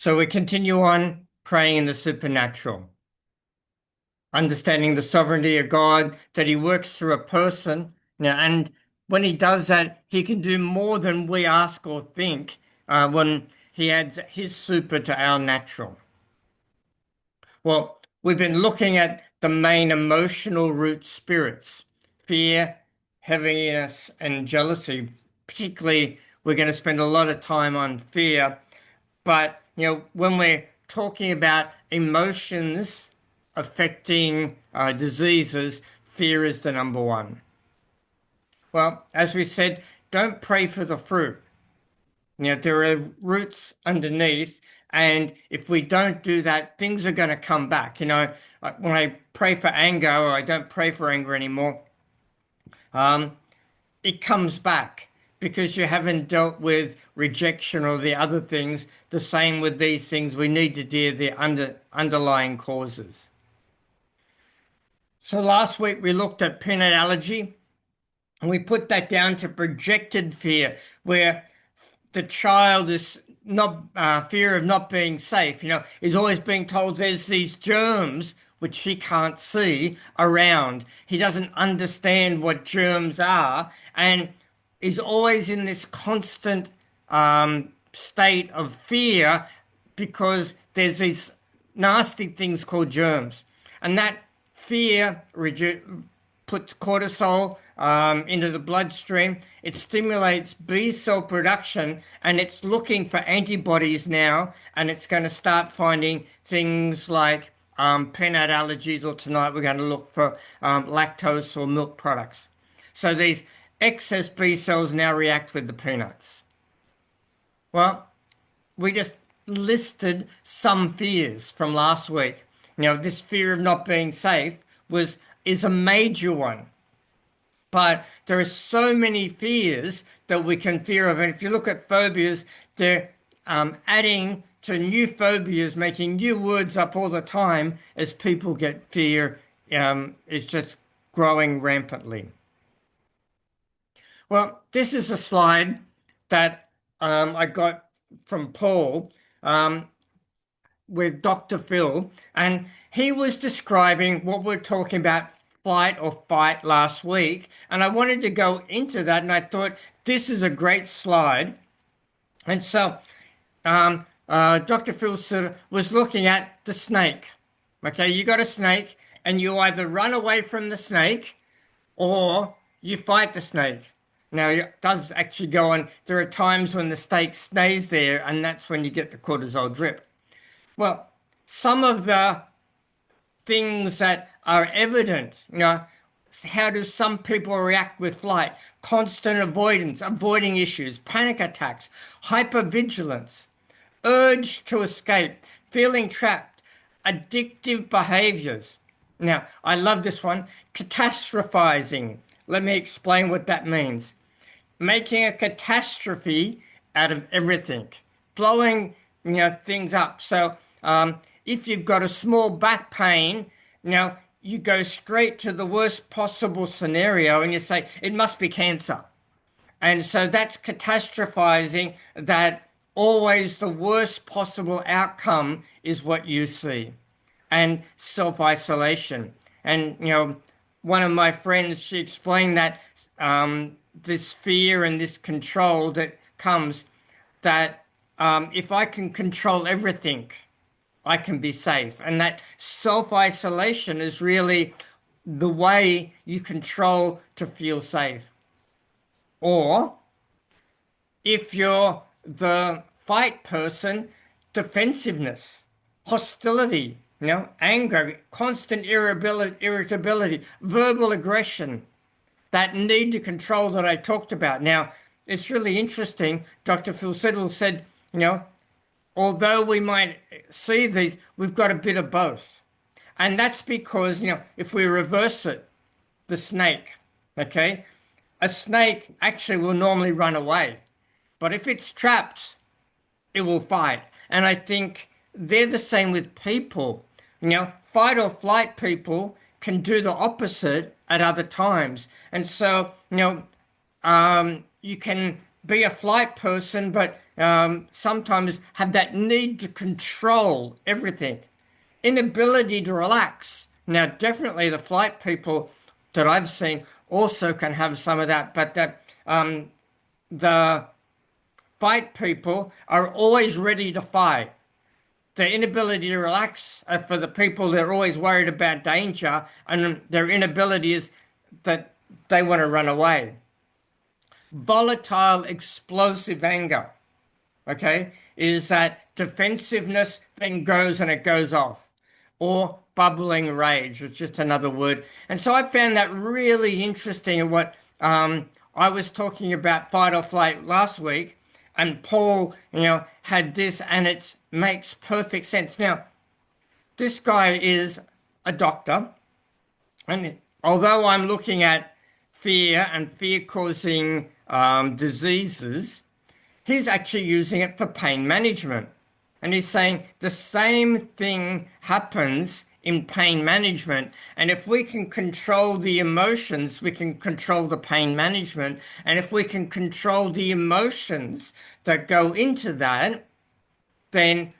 So we continue on praying in the supernatural, understanding the sovereignty of God, that He works through a person. Now, and when He does that, He can do more than we ask or think when He adds His super to our natural. Well, we've been looking at the main emotional root spirits: fear, heaviness, and jealousy. Particularly, we're going to spend a lot of time on fear. But, when we're talking about emotions affecting diseases, fear is the number one. Well, as we said, don't pray for the fruit. There are roots underneath, and if we don't do that, things are going to come back. Like when I pray for anger, or I don't pray for anger anymore, it comes back because you haven't dealt with rejection or the other things. The same with these things. We need to deal with the underlying causes. So last week we looked at peanut allergy, and we put that down to projected fear, where the child is not fear of not being safe. Is always being told there's these germs which he can't see around. He doesn't understand what germs are, and is always in this constant state of fear because there's these nasty things called germs, and that fear puts cortisol into the bloodstream. It stimulates B cell production, and it's looking for antibodies now, and it's going to start finding things like peanut allergies, or tonight we're going to look for lactose or milk products. So these excess B cells now react with the peanuts. Well, we just listed some fears from last week. This fear of not being safe is a major one. But there are so many fears that we can fear of. And if you look at phobias, they're adding to new phobias, making new words up all the time as people get fear. It's just growing rampantly. Well, this is a slide that I got from Paul with Dr. Phil, and he was describing what we're talking about, flight or fight, last week. And I wanted to go into that, and I thought this is a great slide. And so Dr. Phil was looking at the snake. Okay, you got a snake, and you either run away from the snake or you fight the snake. Now, it does actually go on. There are times when the snake stays there, and that's when you get the cortisol drip. Well, some of the things that are evident, how do some people react with flight? Constant avoidance, avoiding issues, panic attacks, hypervigilance, urge to escape, feeling trapped, addictive behaviors. Now, I love this one, catastrophizing. Let me explain what that means. Making a catastrophe out of everything, blowing things up. So if you've got a small back pain, you go straight to the worst possible scenario and you say it must be cancer. And so that's catastrophizing, that always the worst possible outcome is what you see. And self-isolation. And one of my friends, she explained that this fear and this control that comes, that if I can control everything, I can be safe. And that self-isolation is really the way you control to feel safe. Or if you're the fight person, defensiveness, hostility, anger, constant irritability, verbal aggression, that need to control that I talked about. Now, it's really interesting. Dr. Phil Siddle said, although we might see these, we've got a bit of both. And that's because, if we reverse it, the snake, okay, a snake actually will normally run away. But if it's trapped, it will fight. And I think they're the same with people. Fight or flight people can do the opposite at other times. And so, you can be a flight person, but sometimes have that need to control everything, inability to relax. Now, definitely the flight people that I've seen also can have some of that, but the fight people are always ready to fight. The inability to relax are for the people that are always worried about danger, and their inability is that they want to run away. Volatile, explosive anger, okay, is that defensiveness then goes and it goes off. Or bubbling rage, which is just another word. And so I found that really interesting in what I was talking about fight or flight last week. And Paul, had this, and it makes perfect sense. Now, this guy is a doctor, and although I'm looking at fear and fear causing diseases, he's actually using it for pain management. And he's saying the same thing happens in pain management. And if we can control the emotions, we can control the pain management. And if we can control the emotions that go into that, then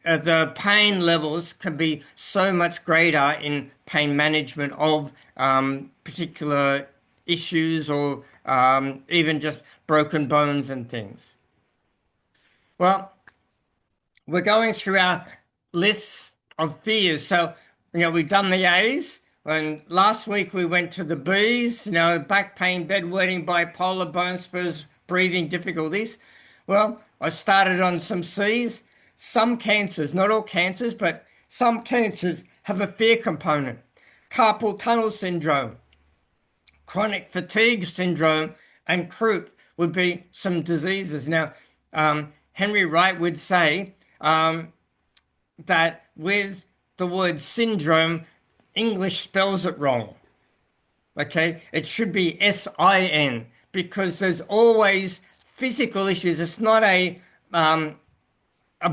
the pain levels can be so much greater in pain management of particular issues or even just broken bones and things. Well, we're going through our lists of fears. So, we've done the A's, and last week we went to the B's, back pain, bedwetting, bipolar, bone spurs, breathing difficulties. Well, I started on some C's. Some cancers, not all cancers, but some cancers have a fear component. Carpal tunnel syndrome, chronic fatigue syndrome, and croup would be some diseases. Now, Henry Wright would say that with the word syndrome, English spells it wrong. Okay, it should be SIN because there's always physical issues. It's not a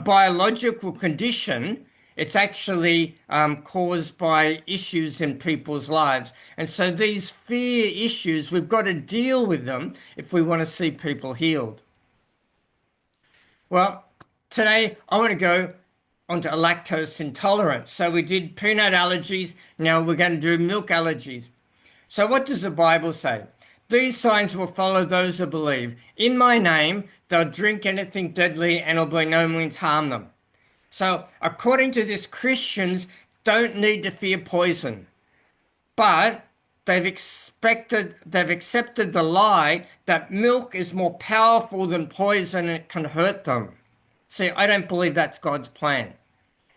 biological condition. It's actually caused by issues in people's lives. And so these fear issues, we've got to deal with them if we want to see people healed. Well, today I want to go onto lactose intolerance. So we did peanut allergies. Now we're going to do milk allergies. So what does the Bible say? These signs will follow those who believe. In my name, they'll drink anything deadly and it'll by no means harm them. So according to this, Christians don't need to fear poison. But they've accepted the lie that milk is more powerful than poison and it can hurt them. See, I don't believe that's God's plan.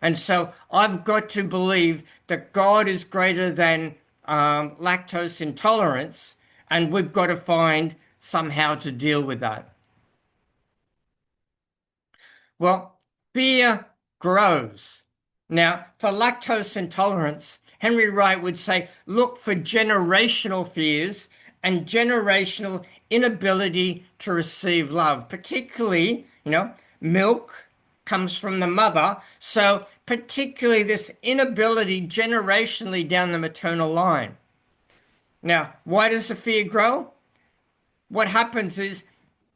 And so I've got to believe that God is greater than lactose intolerance, and we've got to find somehow to deal with that. Well, fear grows. Now, for lactose intolerance, Henry Wright would say, look for generational fears and generational inability to receive love. Particularly, milk comes from the mother. So particularly this inability generationally down the maternal line. Now, why does the fear grow? What happens is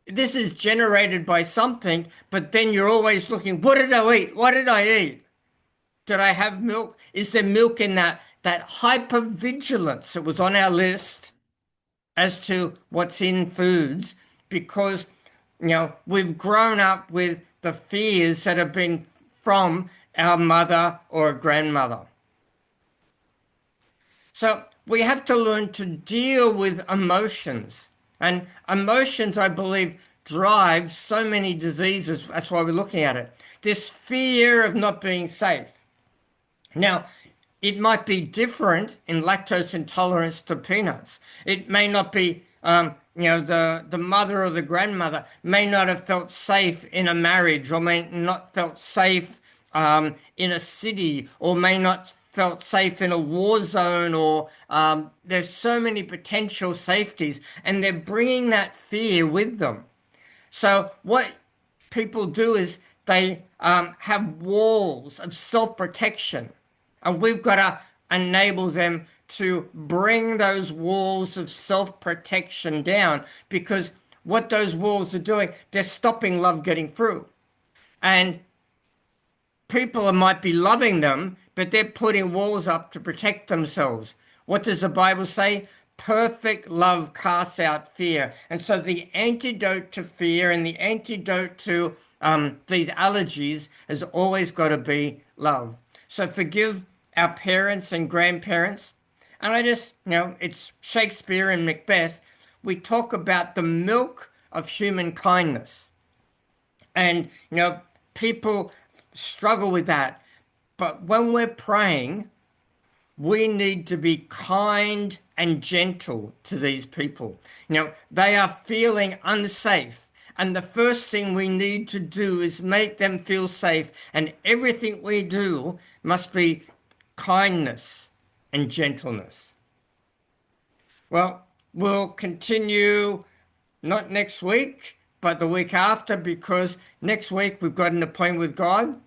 this is generated by something, but then you're always looking, what did I eat? What did I eat? Did I have milk? Is there milk in that hypervigilance that was on our list as to what's in foods? Because, we've grown up with the fears that have been from our mother or a grandmother. So we have to learn to deal with emotions. And emotions, I believe, drive so many diseases. That's why we're looking at it. This fear of not being safe. Now, it might be different in lactose intolerance to peanuts. It may not be, the mother or the grandmother may not have felt safe in a marriage, or may not felt safe in a city, or may not felt safe in a war zone, or there's so many potential safeties, and they're bringing that fear with them. So what people do is they have walls of self-protection, and we've got to enable them to bring those walls of self-protection down, because what those walls are doing, they're stopping love getting through. And people might be loving them, but they're putting walls up to protect themselves. What does the Bible say? Perfect love casts out fear. And so the antidote to fear and the antidote to these allergies has always got to be love. So forgive our parents and grandparents. And I just, it's Shakespeare and Macbeth. We talk about the milk of human kindness. And, people struggle with that. But when we're praying, we need to be kind and gentle to these people. They are feeling unsafe. And the first thing we need to do is make them feel safe. And everything we do must be kindness and gentleness. Well, we'll continue not next week, but the week after, because next week we've got an appointment with God.